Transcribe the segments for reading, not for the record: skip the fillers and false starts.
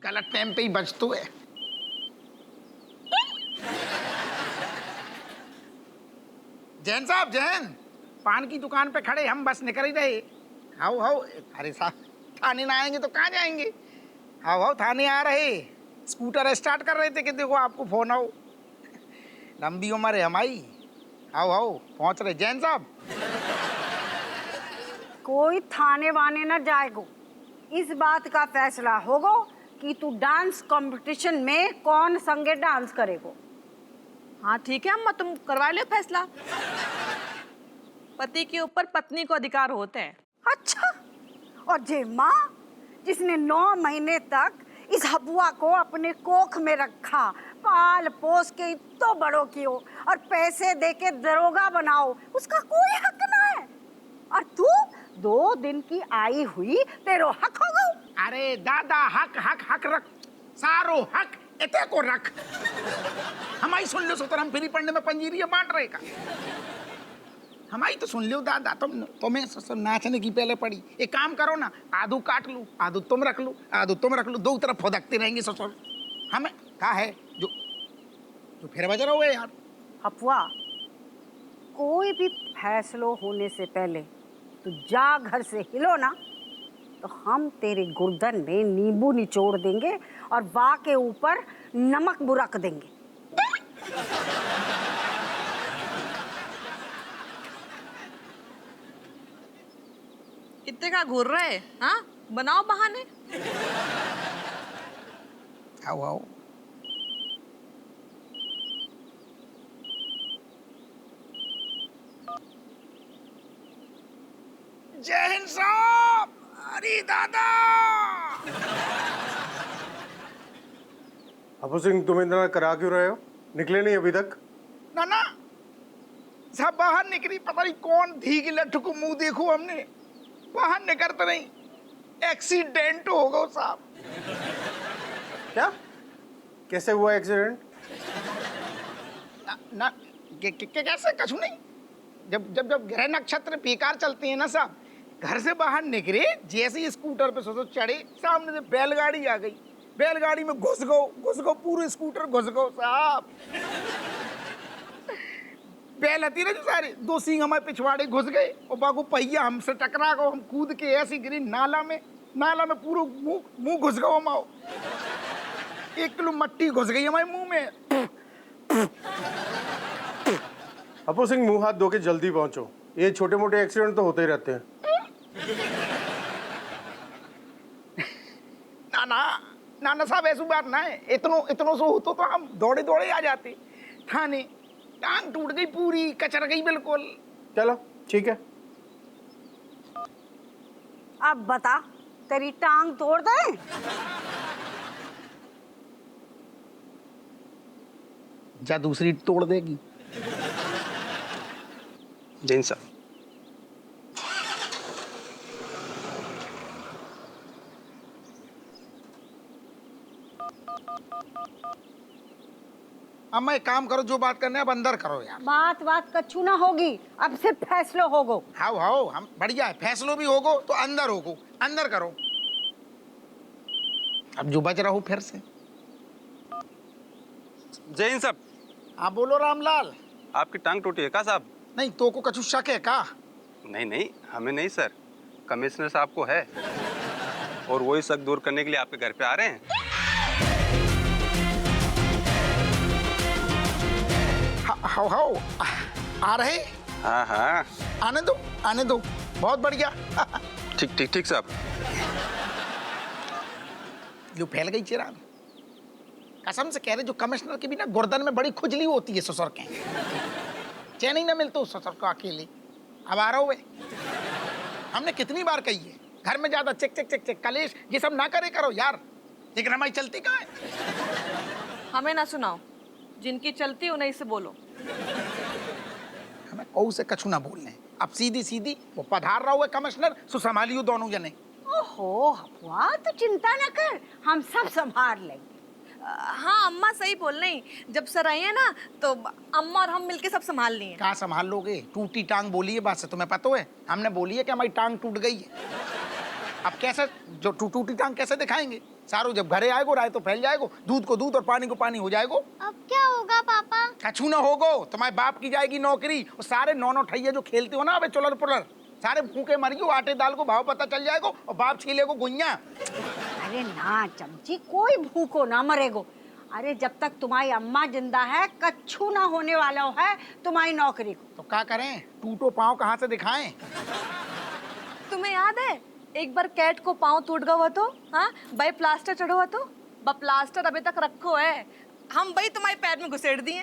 गलत टाइम पे ही बचतो है। जैन साहब, जैन, पान की दुकान पे खड़े हम बस निकल ही रहे। हाउ हाउ, अरे साहब थाने ना आएंगे तो कहाँ जाएंगे। हाउ हाउ, थाने आ रहे, स्कूटर स्टार्ट कर रहे थे कि देखो आपको फोन आओ। लंबी उम्र है हमारी। हाउ हाउ, पहुंच रहे जैन साहब। कोई थाने वाने ना जाएगो। इस बात का फैसला होगो कि तू डांस कंपटीशन में कौन संगे डांस करेगो। हाँ ठीक है अम्मा, तुम करवा लो फैसला। पति के ऊपर पत्नी को अधिकार होते हैं। अच्छा, और जे माँ जिसने 9 महीने तक इस हबुआ को अपने कोख में रखा, पाल पोस के इतो बड़ो कियो और पैसे देके दरोगा बनाओ, उसका कोई हक ना है। और तू 2 दिन की आई हुई, तेरो हक होगो। अरे दादा, हक हक हक रख, सारो हक इते को रख। हमारी सुन लो सुतर, हम फ्री पढ़ने में पंजीरियां बांट रहे का। हमारी तो सुन लो दादा, तुम्हें नाचने की पहले पड़ी। एक काम करो ना, आधू काट लूं, आधू तुम रख लो, आधू तुम रख लो, दो तरफ फुदकते रहेंगे ससुर। हमें कहा है जो फिर बज रहा है यार। हफुआ, कोई भी फैसलो होने से पहले तू जा घर से हिलो ना, तो हम तेरे गुर्दन में नींबू निचोड़ देंगे और वाह के ऊपर नमक बुरक देंगे। कितने का घूर रहे, हाँ बनाओ बहाने। आओ आओ, जय हिंद साहब। अरे दादा, अबू सिंह, तुम इतना करा क्यों रहे हो? निकले नहीं अभी तक? ना ना साहब, बाहर निकली, पता नहीं कौन धी की लट्ठू को मुंह देखो हमने, बाहर निकलते नहीं, एक्सीडेंट हो गया साहब। क्या? कैसे हुआ एक्सीडेंट? ना कैसे, कछु नहीं। जब जब जब ग्रह नक्षत्र बेकार चलते हैं ना साहब, घर से बाहर निकले, जैसे ही स्कूटर पे सोचो चढ़े, सामने से बैलगाड़ी आ गई, बैलगाड़ी में घुस गो, पूरे स्कूटर घुस गो साहब। बैल हती ना जो सारे, 2 सींग हमारे पिछवाड़े घुस गए और बागू पहिया हमसे टकरा गो, हम कूद के ऐसी गिरी नाला में पूरा मुंह घुस गो हमाओ। 1 किलो मट्टी घुस गई हमारे मुंह में। अबू सिंह, मुंह हाथ धो के जल्दी पहुंचो, ये छोटे मोटे एक्सीडेंट तो होते ही रहते हैं। ना साहब, ऐसी बात ना है, इतनो सो होतो तो हम दौड़े दौड़े आ जाते थाने। टांग टूट गई पूरी, कचर गई बिल्कुल। चलो ठीक है। अब बता, तेरी टांग तोड़ दे? जा दूसरी तोड़ देगी। जैन साहब, अब मैं काम करो, जो बात करने अब अंदर करो यार। बात कछु ना होगी, अब सिर्फ फैसलो होगो। हाउ हम बढ़िया है, फैसलो भी होगो तो अंदर होगो, अंदर करो। अब जो बच रहा हो फिर से। जैन साहब, हाँ बोलो रामलाल। आपकी टांग टूटी है का साहब? नहीं तो को कछु शक है का? नहीं, हमें नहीं सर, कमिश्नर साहब को है, और वही शक दूर करने के लिए आपके घर पे आ रहे हैं। हाउ आ रहे? हाँ, आने दो, बहुत बढ़िया। ठीक साहब। जो फैल गई चिराग, कसम से कह रहे, जो कमिश्नर के भी ना गर्दन में बड़ी खुजली होती है ससुर के, चैन ही ना मिलता ससुर को अकेले। अब आ रहा हुए, हमने कितनी बार कही है, घर में ज्यादा चेक कलेश ये सब ना करे करो यार, लेकिन हमारी चलती कहाँ है? हमें ना सुनाओ, जिनकी चलती उन्हीं से बोलो। हमें कऊ से कछु ना बोलने, अब सीधी वो पधार रहा हुआ कमिश्नर, सो संभालियो दोनों जने। ओहो हफुआ, तू चिंता न कर, हम सब संभाल लेंगे। हाँ अम्मा सही बोल रही, जब सर आई है ना तो अम्मा और हम मिलके सब संभाल लिए। कहाँ संभाल लोगे? टूटी टांग बोली है बात से तुम्हें पता है? हमने बोली है कि हमारी टांग टूट गई है। अब कैसे, जो टूटी टांग कैसे दिखाएंगे? सारू जब घरे आएगो राय तो फैल जाएगो, दूध को दूध और पानी को पानी हो जाएगो। अब क्या होगा पापा? कछू ना होगो, तुम्हारे बाप की जाएगी नौकरी, और सारे नौ ठैया जो खेलते हो ना अबे चुलर पुलर, सारे भूखे मरियो, आटे दाल को भाव पता चल जाएगो और बाप छीलेगो गुइया। अरे ना चमची, कोई भूखो ना मरेगो। अरे जब तक तुम्हारी अम्मा जिंदा है कच्छू ना होने वाला है तुम्हारी नौकरी को। तो क्या करें, टूटो पाँव कहाँ से दिखाएं? तुम्हें याद है एक बार कैट को पाँव टूट गया हुआ तो, हाँ भाई प्लास्टर चढ़ो हुआ तो, बा प्लास्टर अभी तक रखो है, हम भाई तुम्हारे पैर में घुसेड़ दिए।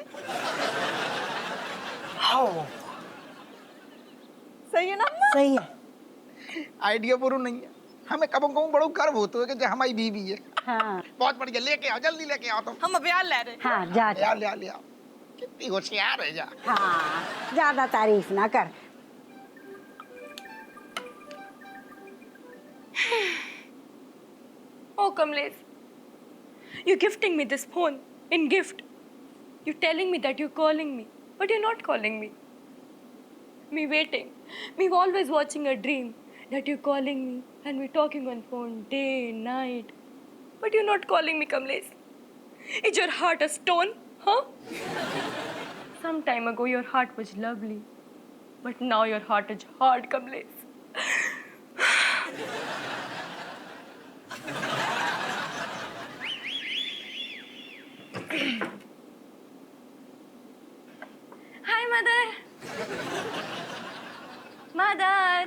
सही है ना अम्मा? सही है। आइडिया बुरा नहीं है, हमें कबों कबों बड़ो गर्व होता है कि जो हमारी बीवी है। हाँ बहुत बढ़िया, लेके आओ, जल्दी लेके आओ तुम। हम अभियान ले रहे हैं। हाँ जा ले जा। आओ ले आओ ले आओ, कितनी होशियार है जा। हाँ ज्यादा तारीफ ना कर। Oh, Kamlesh, you're gifting me this phone in gift. You're telling me that you're calling me, but you're not calling me. Me waiting, me always watching a dream that you're calling me and we're talking on phone day, night. But you're not calling me, Kamlesh. Is your heart a stone, huh? Some time ago your heart was lovely, but now your heart is hard, Kamlesh. Hi, Mother. Mother.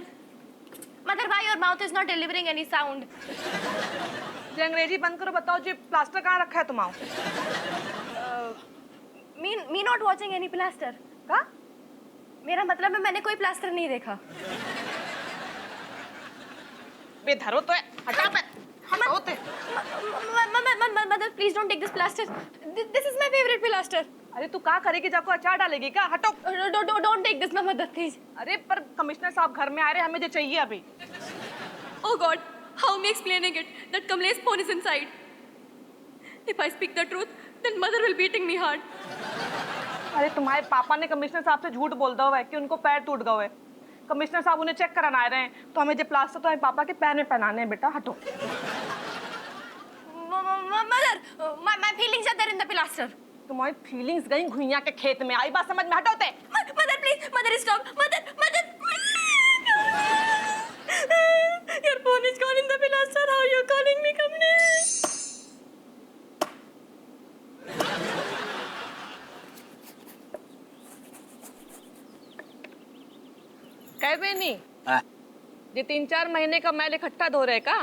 Mother, why your mouth is not delivering any sound? जी अंग्रेजी बंद करो, बताओ जी plaster कहाँ रखा है तुम्हारा? Me not watching any plaster. का? मेरा मतलब है मैंने कोई प्लास्टर नहीं देखा. बेधरो तो है, हटा पे, हटाओ ते। Mother, please don't take this plaster. This is my favorite plaster. अरे तू क्या करेगी, जाको अचार डालेगी क्या? हटो। Don't take this, Mother, please. अरे पर कमिश्नर साहब घर में आ रहे, हमें जो चाहिए अभी। Oh God, how am I explaining it? That Kamlesh's phone is inside. If I speak the truth, then Mother will beating me hard. अरे तुम्हारे पापा ने कमिश्नर साहब से झूठ बोल दो है कि उनको पैर टूट गए। कमिश्नर साहब उन्हें चेक कराना आ रहे हैं, तो हमें जो प्लास्टर तो हमारे पापा के पैर में पहनाने हैं बेटा, हटो। Mother, my feelings are there in the plaster. तुम्हारी फीलिंग्स गई घुइया के खेत में, आई बात समझ में? हटो ते। Mother, please, Mother, stop. Mother. Your phone is gone in the plaster. How are you calling me, Kamlesh? कह नहीं ये 3-4 महीने का मैल इकट्ठा धो रहे का?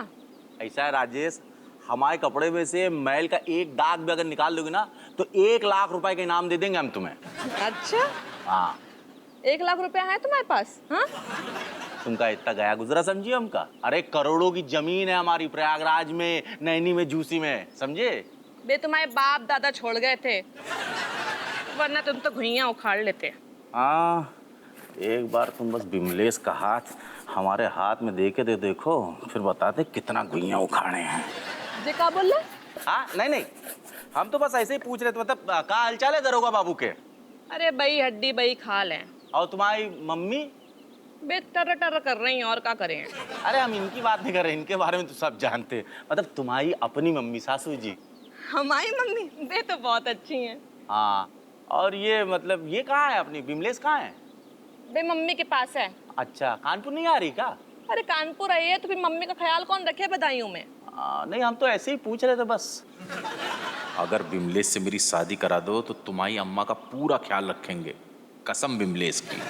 ऐसा है राजेश, हमारे कपड़े में से मैल का एक दाग भी अगर निकाल दोगे ना तो 1 लाख रुपए का इनाम दे देंगे हम तुम्हें। अच्छा, हाँ 1 लाख रुपया है तुम्हारे पास? हाँ तुमका इतना गया गुजरा समझिए हमका। अरे करोड़ों की जमीन है हमारी प्रयागराज में, नैनी में, झूसी में, समझे? बे तुम्हारे बाप दादा छोड़ गए थे, वरना तुम तो घुइयां उखाड़ लेते। हाँ एक बार तुम बस बिमलेश का हाथ हमारे हाथ में देके दे देखो, फिर बताते कितना घुइयां उखाड़े हैं। जी क्या बोल रहे? हाँ नहीं हम तो बस ऐसे ही पूछ रहे थे, मतलब क्या हालचाल है दरोगा बाबू के? अरे बई हड्डी बई खाल है। और तुम्हारी मम्मी? बे टर टर कर रही हैं, और क्या करें? अरे हम इनकी बात नहीं कर रहे, इनके बारे में तो सब जानते हैं, मतलब तुम्हारी अपनी मम्मी सासू जी। हमारी मम्मी बे तो बहुत अच्छी हैं। हाँ और ये मतलब ये कहाँ है अपनी बिमलेश, कहाँ है? बे मम्मी के पास है। अच्छा कानपुर नहीं आ रही क्या? अरे कानपुर आई है तो फिर मम्मी का ख्याल कौन रखे बदायूं में? नहीं हम तो ऐसे ही पूछ रहे थे बस। अगर बिमलेश से मेरी शादी करा दो तो तुम्हारी अम्मा का पूरा ख्याल रखेंगे, कसम बिमलेश की।